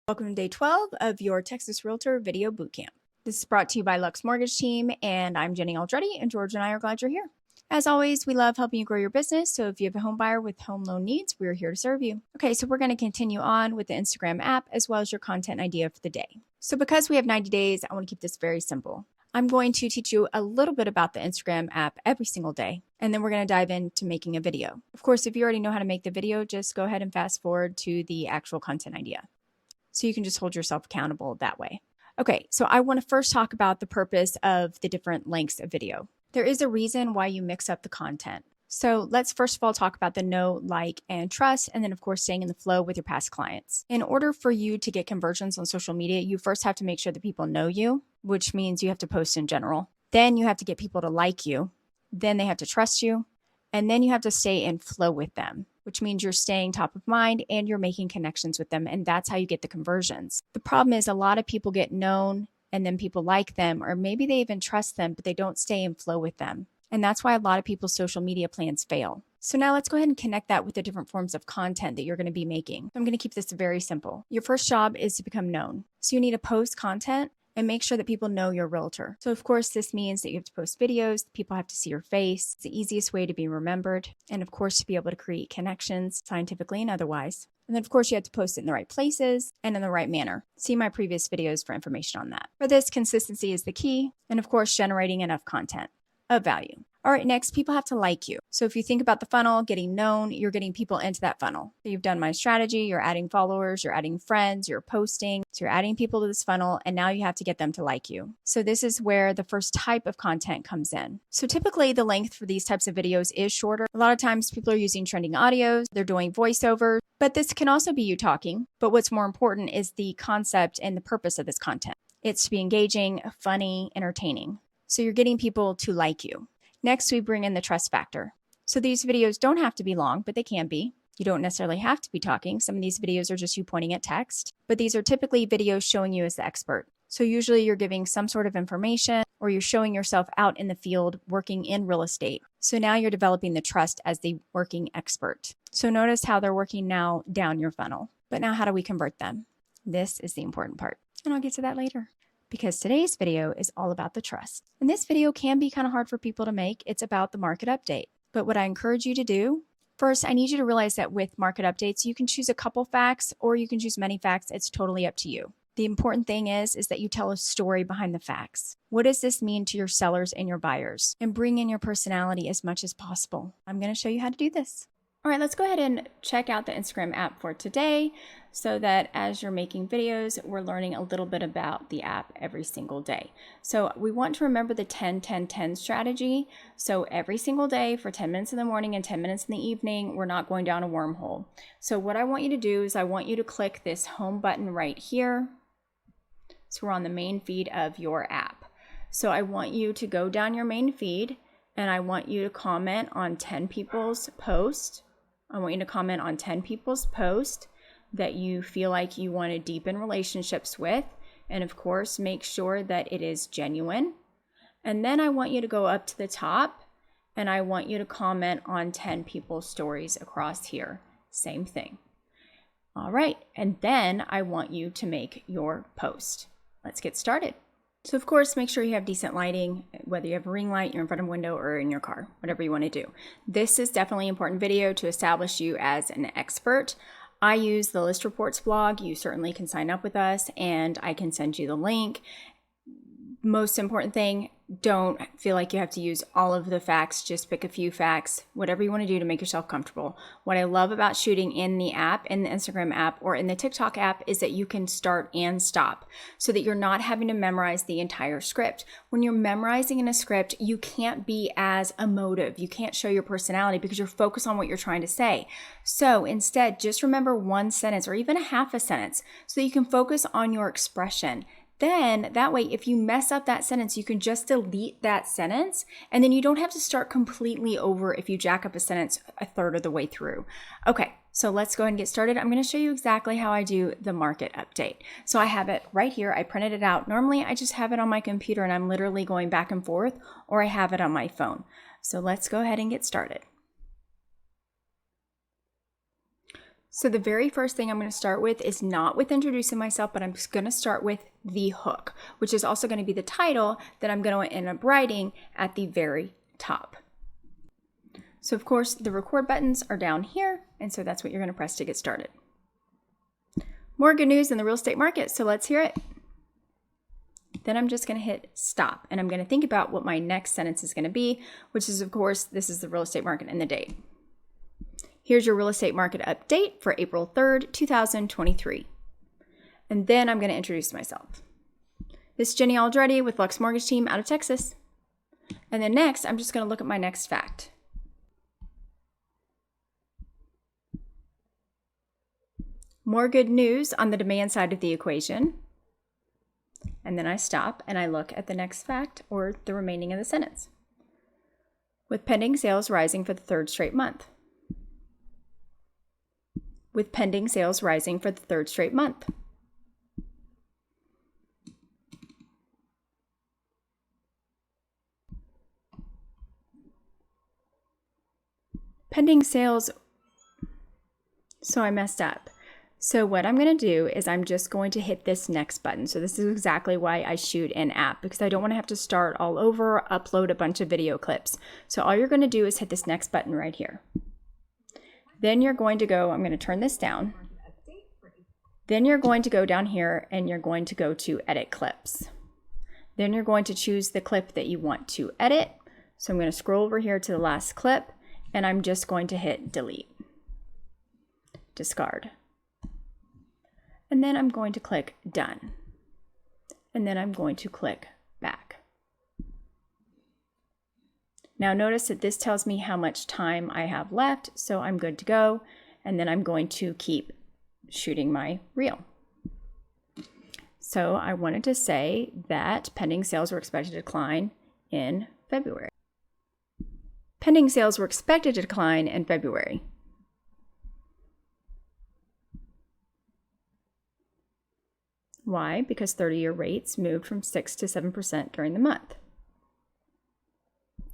Welcome to day 12 of your Texas Realtor Video Bootcamp. This is brought to you by Lux Mortgage Team, and I'm Jenny Aldretti, and George and I are glad you're here. As always, we love helping you grow your business, so if you have a home buyer with home loan needs, we're here to serve you. Okay, so we're going to continue on with the Instagram app as well as your content idea for the day. So because we have 90 days, I want to keep this very simple. I'm going to teach you a little bit about the Instagram app every single day, and then we're going to dive into making a video. Of course, if you already know how to make the video, just go ahead and fast forward to the actual content idea. So you can just hold yourself accountable that way. Okay, so I want to first talk about the purpose of the different lengths of video. There is a reason why you mix up the content. So let's first of all talk about the know, like, and trust, and then of course staying in the flow with your past clients. In order for you to get conversions on social media, you first have to make sure that people know you, which means you have to post in general. Then you have to get people to like you. Then they have to trust you. And then you have to stay in flow with them, which means you're staying top of mind and you're making connections with them. And that's how you get the conversions. The problem is a lot of people get known and then people like them, or maybe they even trust them, but they don't stay in flow with them. And that's why a lot of people's social media plans fail. So now let's go ahead and connect that with the different forms of content that you're going to be making. I'm going to keep this very simple. Your first job is to become known. So you need to post content and make sure that people know you're a realtor. So of course, this means that you have to post videos, people have to see your face. It's the easiest way to be remembered. And of course, to be able to create connections scientifically and otherwise. And then of course, you have to post it in the right places and in the right manner. See my previous videos for information on that. For this, consistency is the key. And of course, generating enough content of value. All right, next, people have to like you. So if you think about the funnel, getting known, you're getting people into that funnel. So you've done my strategy, you're adding followers, you're adding friends, you're posting. So you're adding people to this funnel, and now you have to get them to like you. So this is where the first type of content comes in. So typically the length for these types of videos is shorter. A lot of times people are using trending audios, they're doing voiceovers, but this can also be you talking. But what's more important is the concept and the purpose of this content. It's to be engaging, funny, entertaining. So you're getting people to like you. Next, we bring in the trust factor. So these videos don't have to be long, but they can be. You don't necessarily have to be talking. Some of these videos are just you pointing at text, but these are typically videos showing you as the expert. So usually you're giving some sort of information or you're showing yourself out in the field working in real estate. So now you're developing the trust as the working expert. So notice how they're working now down your funnel. But now how do we convert them? This is the important part. And I'll get to that later. Because today's video is all about the trust. And this video can be kind of hard for people to make. It's about the market update. But what I encourage you to do, first, I need you to realize that with market updates, you can choose a couple facts or you can choose many facts. It's totally up to you. The important thing is that you tell a story behind the facts. What does this mean to your sellers and your buyers? And bring in your personality as much as possible. I'm going to show you how to do this. All right, let's go ahead and check out the Instagram app for today so that as you're making videos, we're learning a little bit about the app every single day. So we want to remember the 10-10-10 strategy. So every single day for 10 minutes in the morning and 10 minutes in the evening, we're not going down a wormhole. So what I want you to do is I want you to click this home button right here. So we're on the main feed of your app. So I want you to go down your main feed and I want you to comment on 10 people's posts. I want you to comment on 10 people's posts that you feel like you want to deepen relationships with. And of course, make sure that it is genuine. And then I want you to go up to the top and I want you to comment on 10 people's stories across here. Same thing. All right. And then I want you to make your post. Let's get started. So of course, make sure you have decent lighting, whether you have a ring light, you're in front of a window, or in your car, whatever you want to do. This is definitely an important video to establish you as an expert. I use the List Reports blog. You certainly can sign up with us and I can send you the link. Most important thing, don't feel like you have to use all of the facts. Just pick a few facts, whatever you want to do to make yourself comfortable. What I love about shooting in the app, in the Instagram app, or in the TikTok app is that you can start and stop so that you're not having to memorize the entire script. When you're memorizing in a script, you can't be as emotive. You can't show your personality because you're focused on what you're trying to say. So instead, just remember one sentence or even a half a sentence so that you can focus on your expression. Then that way, if you mess up that sentence, you can just delete that sentence and then you don't have to start completely over if you jack up a sentence a third of the way through. Okay, so let's go ahead and get started. I'm going to show you exactly how I do the market update. So I have it right here. I printed it out. Normally, I just have it on my computer and I'm literally going back and forth, or I have it on my phone. So let's go ahead and get started. So the very first thing I'm going to start with is not with introducing myself, but I'm just going to start with the hook, which is also going to be the title that I'm going to end up writing at the very top. So of course the record buttons are down here, and so that's what you're going to press to get started. More good news in the real estate market, so let's hear it. Then I'm just going to hit stop, and I'm going to think about what my next sentence is going to be, which is, of course, this is the real estate market and the date. Here's your real estate market update for April 3rd, 2023. And then I'm going to introduce myself. This is Jenny Aldretti with Lux Mortgage Team out of Texas. And then next, I'm just going to look at my next fact. More good news on the demand side of the equation. And then I stop and I look at the next fact or the remaining of the sentence. With pending sales rising for the third straight month. With pending sales rising for the third straight month. Pending sales, so I messed up. So what I'm going to do is I'm just going to hit this next button. So this is exactly why I shoot in app, because I don't want to have to start all over, upload a bunch of video clips. So all you're going to do is hit this next button right here. Then you're going to go, I'm going to turn this down. Then you're going to go down here and you're going to go to edit clips. Then you're going to choose the clip that you want to edit. So I'm going to scroll over here to the last clip and I'm just going to hit delete, discard. And then I'm going to click done. And then I'm going to click back. Now notice that this tells me how much time I have left, so I'm good to go. And then I'm going to keep shooting my reel. So I wanted to say that pending sales were expected to decline in February. Pending sales were expected to decline in February. Why? Because 30-year rates moved from 6 to 7% during the month.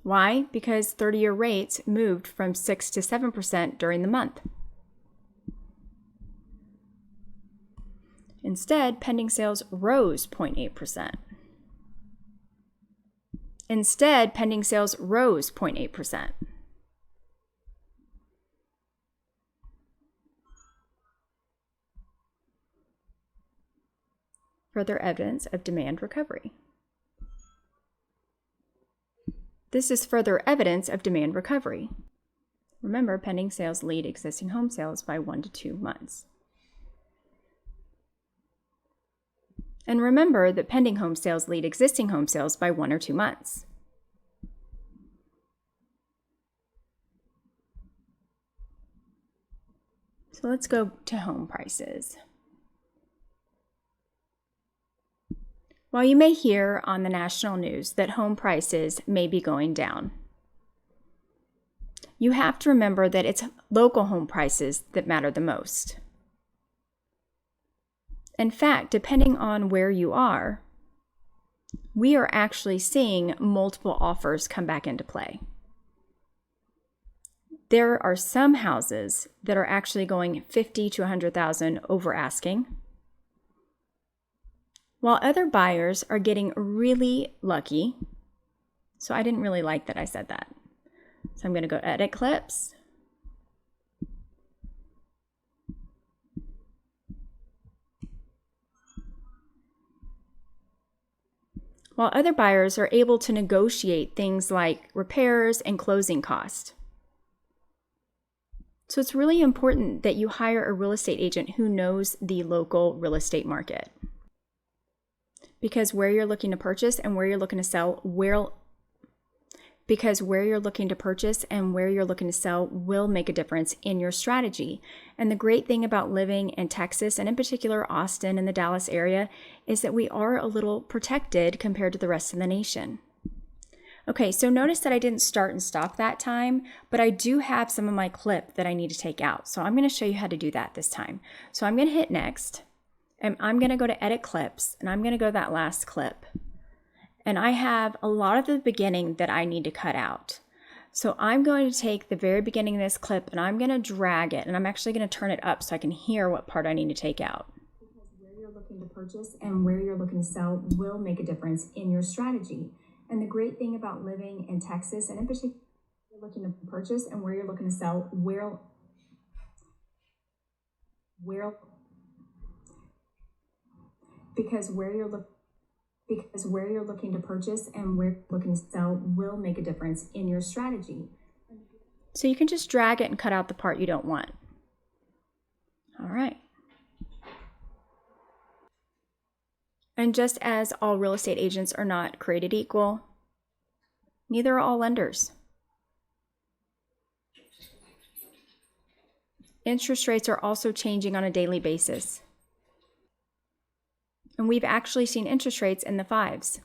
Why? Because 30-year rates moved from 6 to 7% during the month. Instead, pending sales rose 0.8%. Instead, pending sales rose 0.8%. Further evidence of demand recovery. This is further evidence of demand recovery. Remember, pending sales lead existing home sales by 1 to 2 months. And remember that pending home sales lead existing home sales by 1 or 2 months. So let's go to home prices. While you may hear on the national news that home prices may be going down, you have to remember that it's local home prices that matter the most. In fact, depending on where you are, we are actually seeing multiple offers come back into play. There are some houses that are actually going $50,000 to $100,000 over asking, while other buyers are getting really lucky. So I didn't really like that I said that. So I'm going to go edit clips. While other buyers are able to negotiate things like repairs and closing costs. So it's really important that you hire a real estate agent who knows the local real estate market. Because where you're looking to purchase and where you're looking to sell will make a difference in your strategy. And the great thing about living in Texas, and in particular Austin and the Dallas area, is that we are a little protected compared to the rest of the nation. Okay, so notice that I didn't start and stop that time, but I do have some of my clip that I need to take out. So I'm going to show you how to do that this time. So I'm going to hit next, and I'm going to go to edit clips, and I'm going to go to that last clip. And I have a lot of the beginning that I need to cut out. So I'm going to take the very beginning of this clip and I'm going to drag it, and I'm actually going to turn it up so I can hear what part I need to take out. Because where you're looking to purchase and where you're looking to sell will make a difference in your strategy. And the great thing about living in Texas, and in particular, you're looking to purchase and where you're looking to sell, because where you're looking to purchase and where you're looking to sell will make a difference in your strategy. So you can just drag it and cut out the part you don't want. All right. And just as all real estate agents are not created equal, neither are all lenders. Interest rates are also changing on a daily basis. And we've actually seen interest rates in the 5s.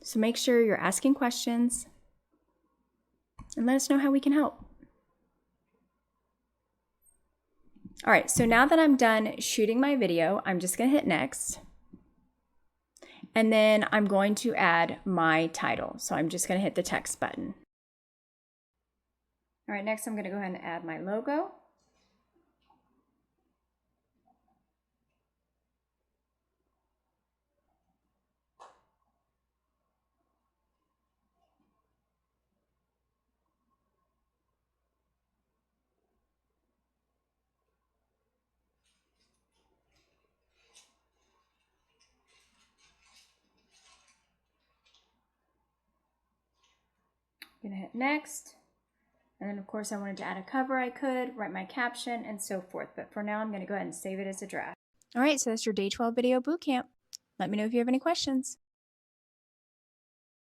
So make sure you're asking questions and let us know how we can help. All right, so now that I'm done shooting my video, I'm just gonna hit next. And then I'm going to add my title. So I'm just gonna hit the text button. All right, next I'm gonna go ahead and add my logo. I'm gonna hit next. And then of course I wanted to add a cover, I could, write my caption and so forth. But for now, I'm gonna go ahead and save it as a draft. All right, so that's your day 12 video bootcamp. Let me know if you have any questions.